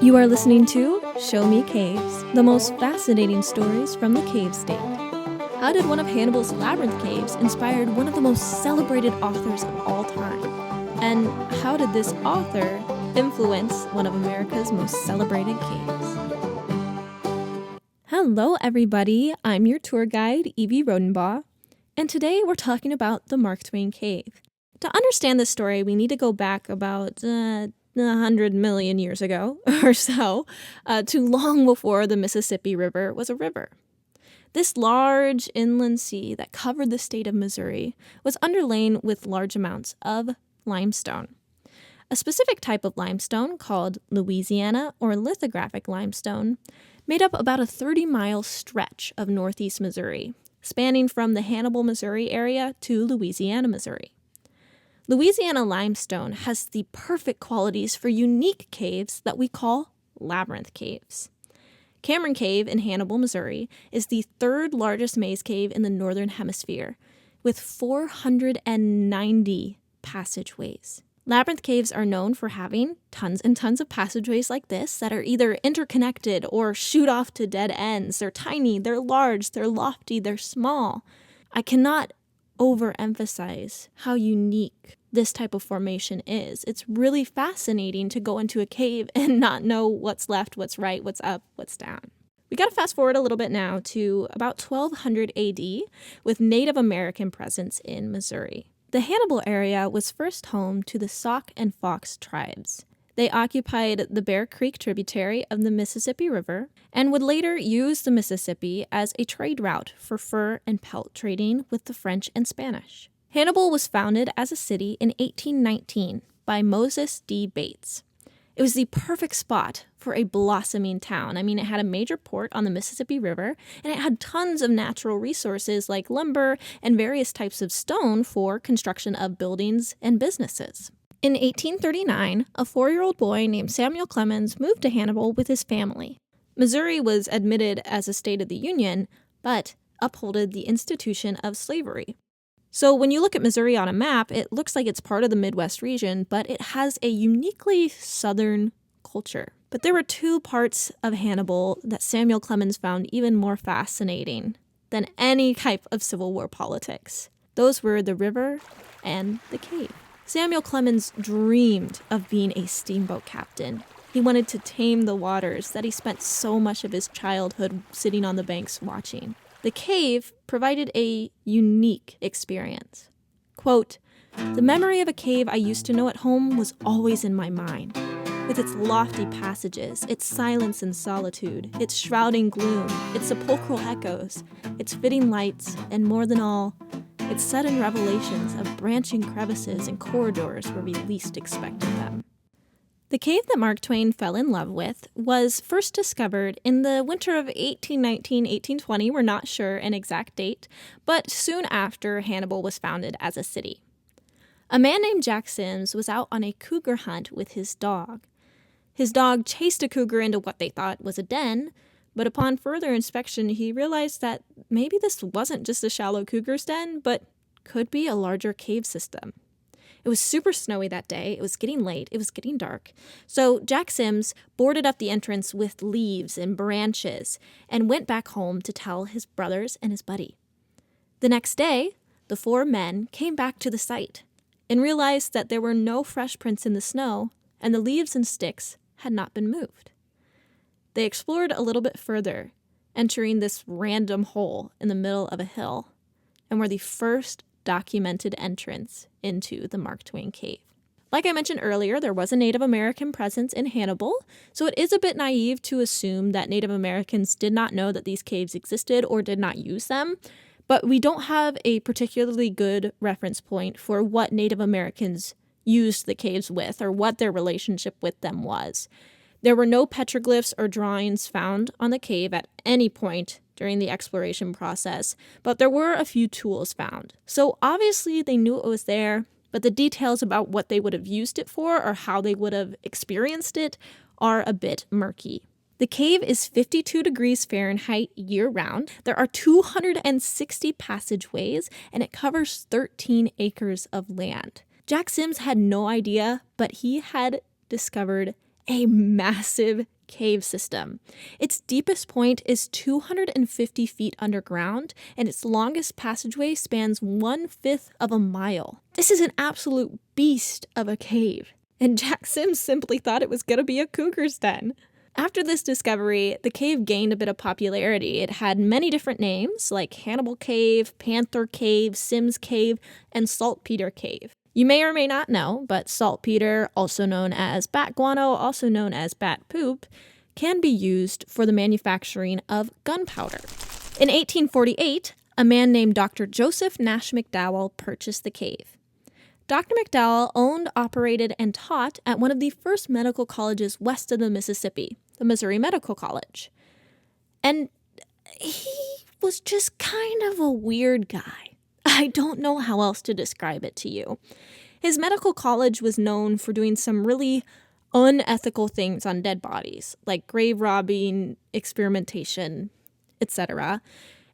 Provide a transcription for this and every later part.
You are listening to Show Me Caves, the most fascinating stories from the cave state. How did one of Hannibal's labyrinth caves inspire one of the most celebrated authors of all time? And how did this author influence one of America's most celebrated caves? Hello everybody, I'm your tour guide, Evie Rodenbaugh, and today we're talking about the Mark Twain cave. To understand this story, we need to go back about 100 million years ago or so, to long before the Mississippi River was a river. This large inland sea that covered the state of Missouri was underlain with large amounts of limestone. A specific type of limestone called Louisiana or lithographic limestone made up about a 30-mile stretch of northeast Missouri, spanning from the Hannibal, Missouri area to Louisiana, Missouri. Louisiana limestone has the perfect qualities for unique caves that we call labyrinth caves. Cameron Cave in Hannibal, Missouri is the third largest maze cave in the northern hemisphere, with 490 passageways. Labyrinth caves are known for having tons and tons of passageways like this that are either interconnected or shoot off to dead ends. They're tiny, they're large, they're lofty, they're small. I cannot overemphasize how unique this type of formation is. It's really fascinating to go into a cave and not know what's left, what's right, what's up, what's down. We got to fast forward a little bit now to about 1200 AD with Native American presence in Missouri. The Hannibal area was first home to the Sauk and Fox tribes. They occupied the Bear Creek tributary of the Mississippi River and would later use the Mississippi as a trade route for fur and pelt trading with the French and Spanish. Hannibal was founded as a city in 1819 by Moses D. Bates. It was the perfect spot for a blossoming town. I mean, it had a major port on the Mississippi River, and it had tons of natural resources like lumber and various types of stone for construction of buildings and businesses. In 1839, a 4-year-old boy named Samuel Clemens moved to Hannibal with his family. Missouri was admitted as a state of the Union, but upholded the institution of slavery. So when you look at Missouri on a map, it looks like it's part of the Midwest region, but it has a uniquely southern culture. But there were two parts of Hannibal that Samuel Clemens found even more fascinating than any type of Civil War politics. Those were the river and the cave. Samuel Clemens dreamed of being a steamboat captain. He wanted to tame the waters that he spent so much of his childhood sitting on the banks watching. The cave provided a unique experience. Quote, "The memory of a cave I used to know at home was always in my mind. With its lofty passages, its silence and solitude, its shrouding gloom, its sepulchral echoes, its fitting lights, and more than all, its sudden revelations of branching crevices and corridors where we least expected them." The cave that Mark Twain fell in love with was first discovered in the winter of 1819-1820. We're not sure an exact date, but soon after Hannibal was founded as a city. A man named Jack Sims was out on a cougar hunt with his dog. His dog chased a cougar into what they thought was a den, but upon further inspection, he realized that maybe this wasn't just a shallow cougar's den, but could be a larger cave system. It was super snowy that day, it was getting late, it was getting dark, so Jack Sims boarded up the entrance with leaves and branches and went back home to tell his brothers and his buddy. The next day, the 4 men came back to the site and realized that there were no fresh prints in the snow and the leaves and sticks had not been moved. They explored a little bit further, entering this random hole in the middle of a hill, and were the first documented entrance into the Mark Twain cave. Like I mentioned earlier, there was a Native American presence in Hannibal, so it is a bit naive to assume that Native Americans did not know that these caves existed or did not use them, but we don't have a particularly good reference point for what Native Americans used the caves with or what their relationship with them was. There were no petroglyphs or drawings found on the cave at any point during the exploration process, but there were a few tools found. So obviously they knew it was there, but the details about what they would have used it for or how they would have experienced it are a bit murky. The cave is 52 degrees Fahrenheit year-round. There are 260 passageways, and it covers 13 acres of land. Jack Sims had no idea, but he had discovered a massive cave system. Its deepest point is 250 feet underground, and its longest passageway spans 1/5 of a mile. This is an absolute beast of a cave, and Jack Sims simply thought it was going to be a cougar's den. After this discovery, the cave gained a bit of popularity. It had many different names, like Hannibal Cave, Panther Cave, Sims Cave, and Saltpeter Cave. You may or may not know, but saltpeter, also known as bat guano, also known as bat poop, can be used for the manufacturing of gunpowder. In 1848, a man named Dr. Joseph Nash McDowell purchased the cave. Dr. McDowell owned, operated, and taught at one of the first medical colleges west of the Mississippi, the Missouri Medical College. And he was just kind of a weird guy. I don't know how else to describe it to you. His medical college was known for doing some really unethical things on dead bodies, like grave robbing, experimentation, etc.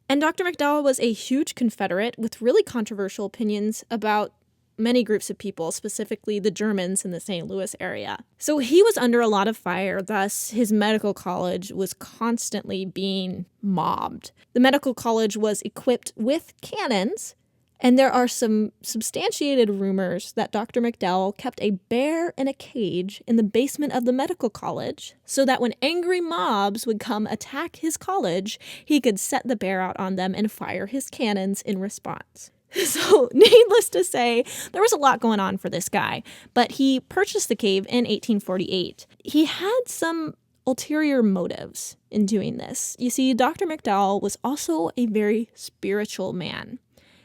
And Dr. McDowell was a huge Confederate with really controversial opinions about many groups of people, specifically the Germans in the St. Louis area. So he was under a lot of fire, thus his medical college was constantly being mobbed. The medical college was equipped with cannons, and there are some substantiated rumors that Dr. McDowell kept a bear in a cage in the basement of the medical college so that when angry mobs would come attack his college, he could set the bear out on them and fire his cannons in response. So, needless to say, there was a lot going on for this guy, but he purchased the cave in 1848. He had some ulterior motives in doing this. You see, Dr. McDowell was also a very spiritual man.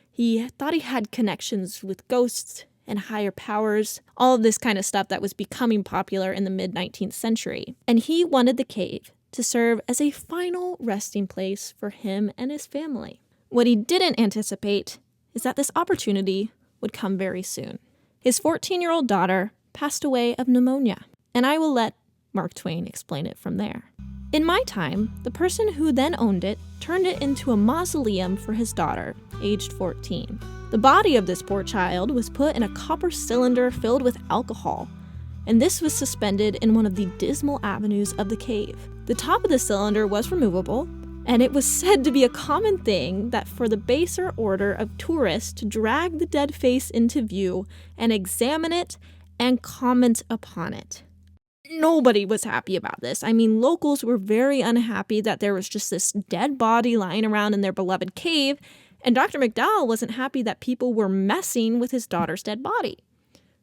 He thought he had connections with ghosts and higher powers, all of this kind of stuff that was becoming popular in the mid-19th century. And he wanted the cave to serve as a final resting place for him and his family. What he didn't anticipate is that this opportunity would come very soon. His 14-year-old daughter passed away of pneumonia, and I will let Mark Twain explain it from there. In my time, the person who then owned it turned it into a mausoleum for his daughter, aged 14. The body of this poor child was put in a copper cylinder filled with alcohol, and this was suspended in one of the dismal avenues of the cave. The top of the cylinder was removable, and it was said to be a common thing that for the baser order of tourists to drag the dead face into view and examine it and comment upon it. Nobody was happy about this. I mean, locals were very unhappy that there was just this dead body lying around in their beloved cave, and Dr. McDowell wasn't happy that people were messing with his daughter's dead body.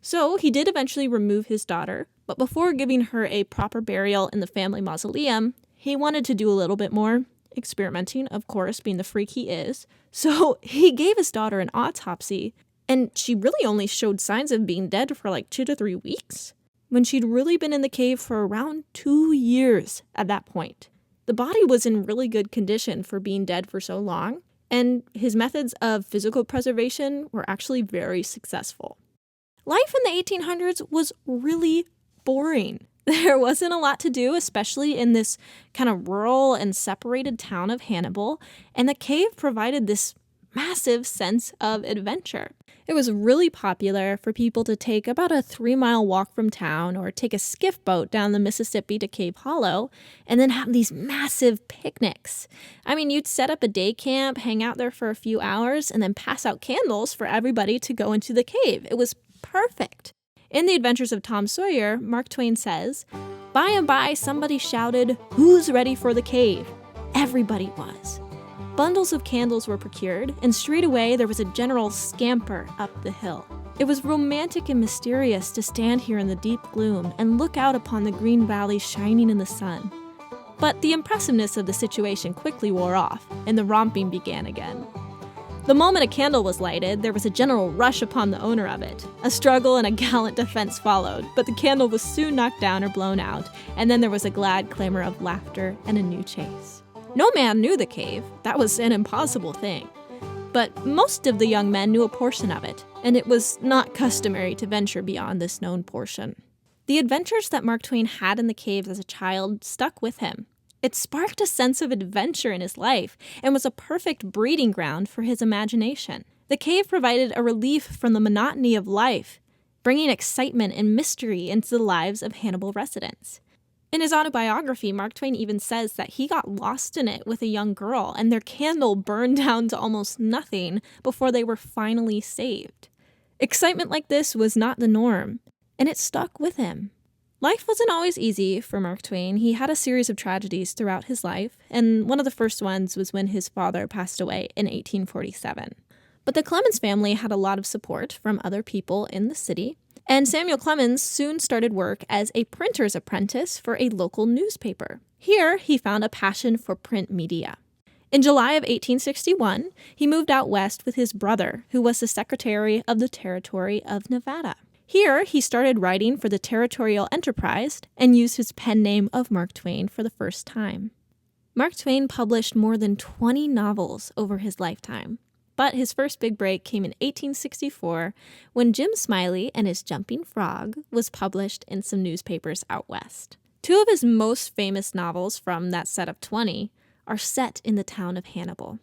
So he did eventually remove his daughter, but before giving her a proper burial in the family mausoleum, he wanted to do a little bit more experimenting, of course, being the freak he is. So he gave his daughter an autopsy, and she really only showed signs of being dead for like 2 to 3 weeks, when she'd really been in the cave for around 2 years at that point. The body was in really good condition for being dead for so long, and his methods of physical preservation were actually very successful. Life in the 1800s was really boring. There wasn't a lot to do, especially in this kind of rural and separated town of Hannibal, and the cave provided this massive sense of adventure. It was really popular for people to take about a 3-mile walk from town or take a skiff boat down the Mississippi to Cave Hollow and then have these massive picnics. I mean, you'd set up a day camp, hang out there for a few hours, and then pass out candles for everybody to go into the cave. It was perfect. In The Adventures of Tom Sawyer, Mark Twain says, "By and by somebody shouted, 'Who's ready for the cave?' Everybody was. Bundles of candles were procured, and straightway there was a general scamper up the hill. It was romantic and mysterious to stand here in the deep gloom and look out upon the green valley shining in the sun. But the impressiveness of the situation quickly wore off, and the romping began again. The moment a candle was lighted, there was a general rush upon the owner of it. A struggle and a gallant defense followed, but the candle was soon knocked down or blown out, and then there was a glad clamor of laughter and a new chase. No man knew the cave. That was an impossible thing. But most of the young men knew a portion of it, and it was not customary to venture beyond this known portion. The adventures that Mark Twain had in the caves as a child stuck with him. It sparked a sense of adventure in his life and was a perfect breeding ground for his imagination. The cave provided a relief from the monotony of life, bringing excitement and mystery into the lives of Hannibal residents. In his autobiography, Mark Twain even says that he got lost in it with a young girl, and their candle burned down to almost nothing before they were finally saved. Excitement like this was not the norm, and it stuck with him. Life wasn't always easy for Mark Twain. He had a series of tragedies throughout his life, and one of the first ones was when his father passed away in 1847. But the Clemens family had a lot of support from other people in the city, and Samuel Clemens soon started work as a printer's apprentice for a local newspaper. Here, he found a passion for print media. In July of 1861, he moved out west with his brother, who was the secretary of the Territory of Nevada. Here, he started writing for the Territorial Enterprise and used his pen name of Mark Twain for the first time. Mark Twain published more than 20 novels over his lifetime, but his first big break came in 1864 when Jim Smiley and His Jumping Frog was published in some newspapers out west. Two of his most famous novels from that set of 20 are set in the town of Hannibal,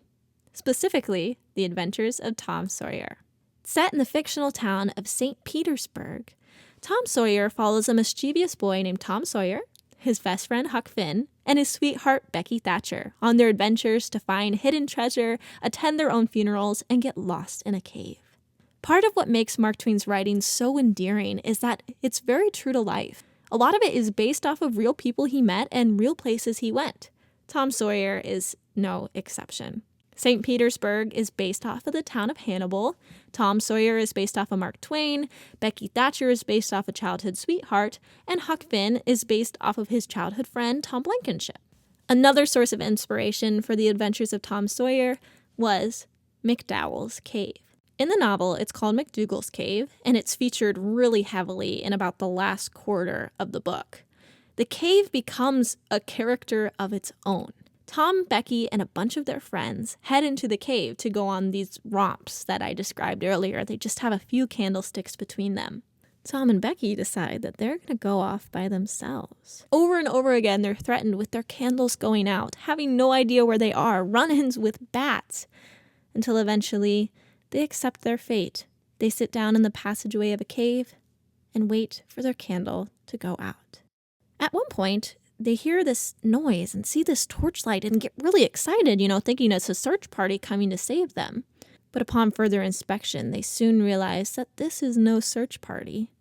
specifically The Adventures of Tom Sawyer. Set in the fictional town of St. Petersburg, Tom Sawyer follows a mischievous boy named Tom Sawyer, his best friend Huck Finn, and his sweetheart Becky Thatcher on their adventures to find hidden treasure, attend their own funerals, and get lost in a cave. Part of what makes Mark Twain's writing so endearing is that it's very true to life. A lot of it is based off of real people he met and real places he went. Tom Sawyer is no exception. St. Petersburg is based off of the town of Hannibal. Tom Sawyer is based off of Mark Twain. Becky Thatcher is based off a childhood sweetheart. And Huck Finn is based off of his childhood friend, Tom Blankenship. Another source of inspiration for the adventures of Tom Sawyer was McDowell's Cave. In the novel, it's called McDougal's Cave, and it's featured really heavily in about the last quarter of the book. The cave becomes a character of its own. Tom, Becky, and a bunch of their friends head into the cave to go on these romps that I described earlier. They just have a few candlesticks between them. Tom and Becky decide that they're going to go off by themselves. Over and over again, they're threatened with their candles going out, having no idea where they are, run-ins with bats, until eventually they accept their fate. They sit down in the passageway of a cave and wait for their candle to go out. At one point, they hear this noise and see this torchlight and get really excited, thinking it's a search party coming to save them. But upon further inspection, they soon realize that this is no search party.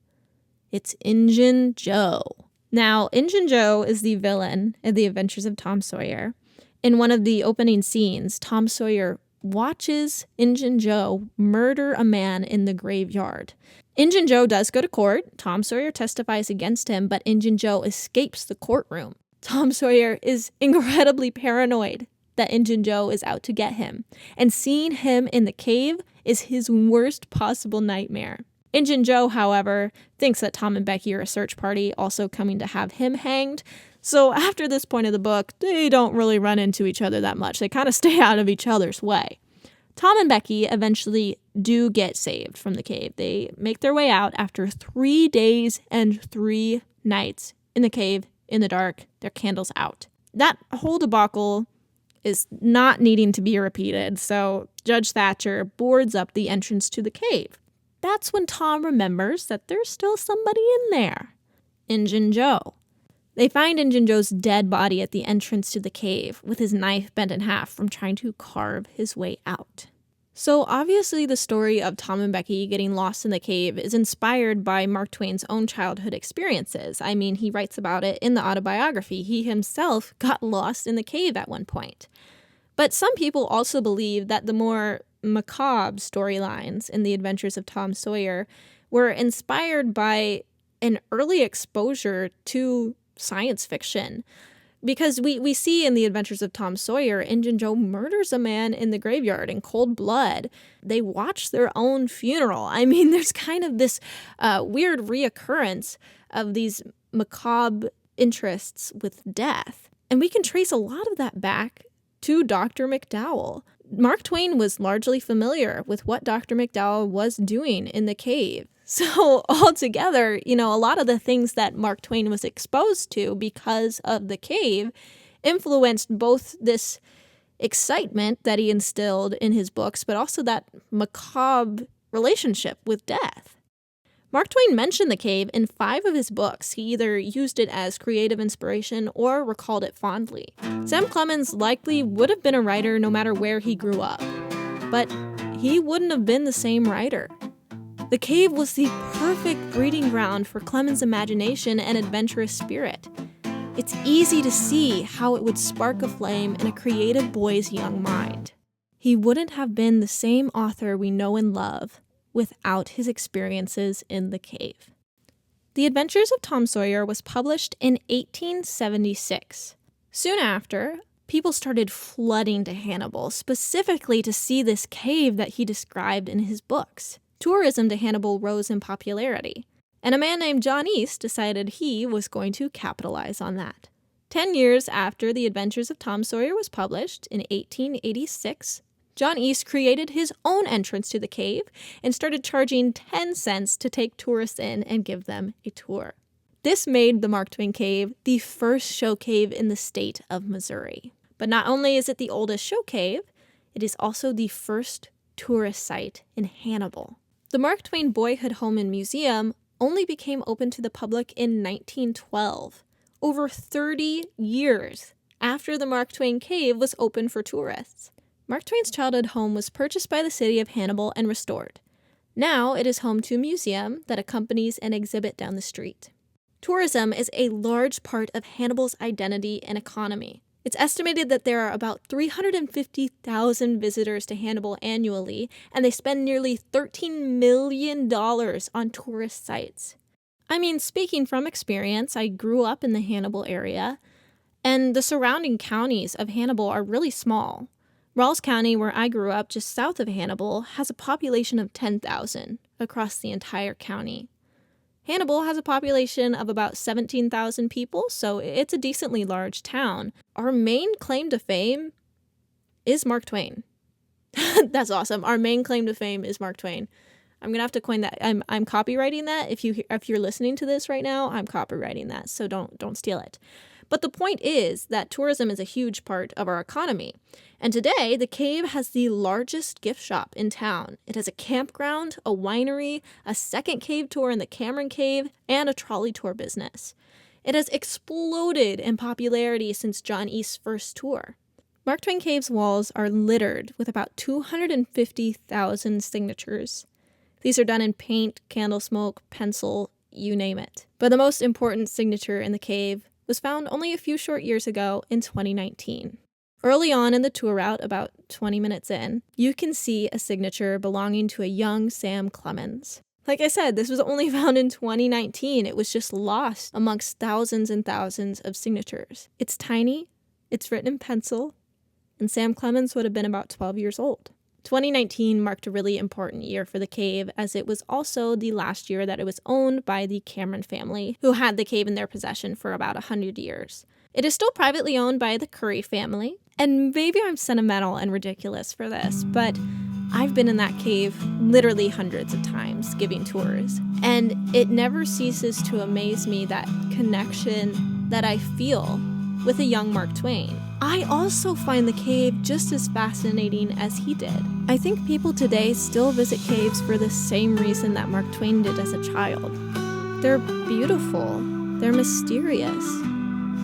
It's Injun Joe. Now, Injun Joe is the villain in The Adventures of Tom Sawyer. In one of the opening scenes, Tom Sawyer watches Injun Joe murder a man in the graveyard. Injun Joe does go to court. Tom Sawyer testifies against him, but Injun Joe escapes the courtroom. Tom Sawyer is incredibly paranoid that Injun Joe is out to get him, and seeing him in the cave is his worst possible nightmare. Injun Joe, however, thinks that Tom and Becky are a search party, also coming to have him hanged. So after this point of the book, they don't really run into each other that much. They kind of stay out of each other's way. Tom and Becky eventually do get saved from the cave. They make their way out after 3 days and 3 nights in the cave, in the dark, their candles out. That whole debacle is not needing to be repeated, so Judge Thatcher boards up the entrance to the cave. That's when Tom remembers that there's still somebody in there. Injun Joe. They find Injun Joe's dead body at the entrance to the cave, with his knife bent in half from trying to carve his way out. So obviously the story of Tom and Becky getting lost in the cave is inspired by Mark Twain's own childhood experiences. I mean, he writes about it in the autobiography. He himself got lost in the cave at one point. But some people also believe that the more macabre storylines in The Adventures of Tom Sawyer were inspired by an early exposure to science fiction. Because we see in The Adventures of Tom Sawyer, Injun Joe murders a man in the graveyard in cold blood. They watch their own funeral. I mean, there's kind of this weird reoccurrence of these macabre interests with death. And we can trace a lot of that back to Dr. McDowell. Mark Twain was largely familiar with what Dr. McDowell was doing in the cave. So altogether, a lot of the things that Mark Twain was exposed to because of the cave influenced both this excitement that he instilled in his books, but also that macabre relationship with death. Mark Twain mentioned the cave in 5 of his books. He either used it as creative inspiration or recalled it fondly. Sam Clemens likely would have been a writer no matter where he grew up, but he wouldn't have been the same writer. The cave was the perfect breeding ground for Clemens' imagination and adventurous spirit. It's easy to see how it would spark a flame in a creative boy's young mind. He wouldn't have been the same author we know and love without his experiences in the cave. The Adventures of Tom Sawyer was published in 1876. Soon after, people started flooding to Hannibal, specifically to see this cave that he described in his books. Tourism to Hannibal rose in popularity, and a man named John East decided he was going to capitalize on that. 10 years after The Adventures of Tom Sawyer was published, in 1886, John East created his own entrance to the cave and started charging 10 cents to take tourists in and give them a tour. This made the Mark Twain Cave the first show cave in the state of Missouri. But not only is it the oldest show cave, it is also the first tourist site in Hannibal. The Mark Twain Boyhood Home and Museum only became open to the public in 1912, over 30 years after the Mark Twain Cave was open for tourists. Mark Twain's childhood home was purchased by the city of Hannibal and restored. Now it is home to a museum that accompanies an exhibit down the street. Tourism is a large part of Hannibal's identity and economy. It's estimated that there are about 350,000 visitors to Hannibal annually, and they spend nearly $13 million on tourist sites. I mean, speaking from experience, I grew up in the Hannibal area, and the surrounding counties of Hannibal are really small. Rawls County, where I grew up just south of Hannibal, has a population of 10,000 across the entire county. Hannibal has a population of about 17,000 people, so it's a decently large town. Our main claim to fame is Mark Twain. That's awesome. Our main claim to fame is Mark Twain. I'm gonna have to coin that. I'm copywriting that. If you're listening to this right now, I'm copywriting that. So don't steal it. But the point is that tourism is a huge part of our economy. And today, the cave has the largest gift shop in town. It has a campground, a winery, a second cave tour in the Cameron Cave, and a trolley tour business. It has exploded in popularity since John East's first tour. Mark Twain Cave's walls are littered with about 250,000 signatures. These are done in paint, candle smoke, pencil, you name it. But the most important signature in the cave was found only a few short years ago in 2019. Early on in the tour route, about 20 minutes in, you can see a signature belonging to a young Sam Clemens. Like I said, this was only found in 2019. It was just lost amongst thousands and thousands of signatures. It's tiny, it's written in pencil, and Sam Clemens would have been about 12 years old. 2019 marked a really important year for the cave, as it was also the last year that it was owned by the Cameron family, who had the cave in their possession for about 100 years. It is still privately owned by the Curry family, and maybe I'm sentimental and ridiculous for this, but I've been in that cave literally hundreds of times giving tours, and it never ceases to amaze me that connection that I feel with a young Mark Twain. I also find the cave just as fascinating as he did. I think people today still visit caves for the same reason that Mark Twain did as a child. They're beautiful, they're mysterious,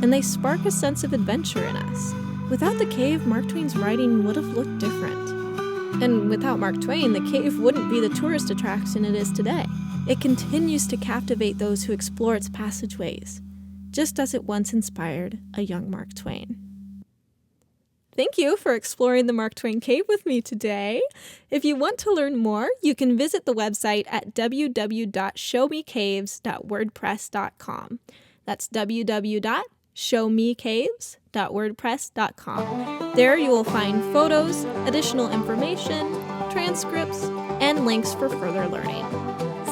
and they spark a sense of adventure in us. Without the cave, Mark Twain's writing would have looked different. And without Mark Twain, the cave wouldn't be the tourist attraction it is today. It continues to captivate those who explore its passageways, just as it once inspired a young Mark Twain. Thank you for exploring the Mark Twain Cave with me today. If you want to learn more, you can visit the website at www.showmecaves.wordpress.com. That's www.showmecaves.wordpress.com. There you will find photos, additional information, transcripts, and links for further learning.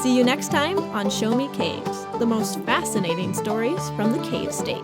See you next time on Show Me Caves, the most fascinating stories from the cave state.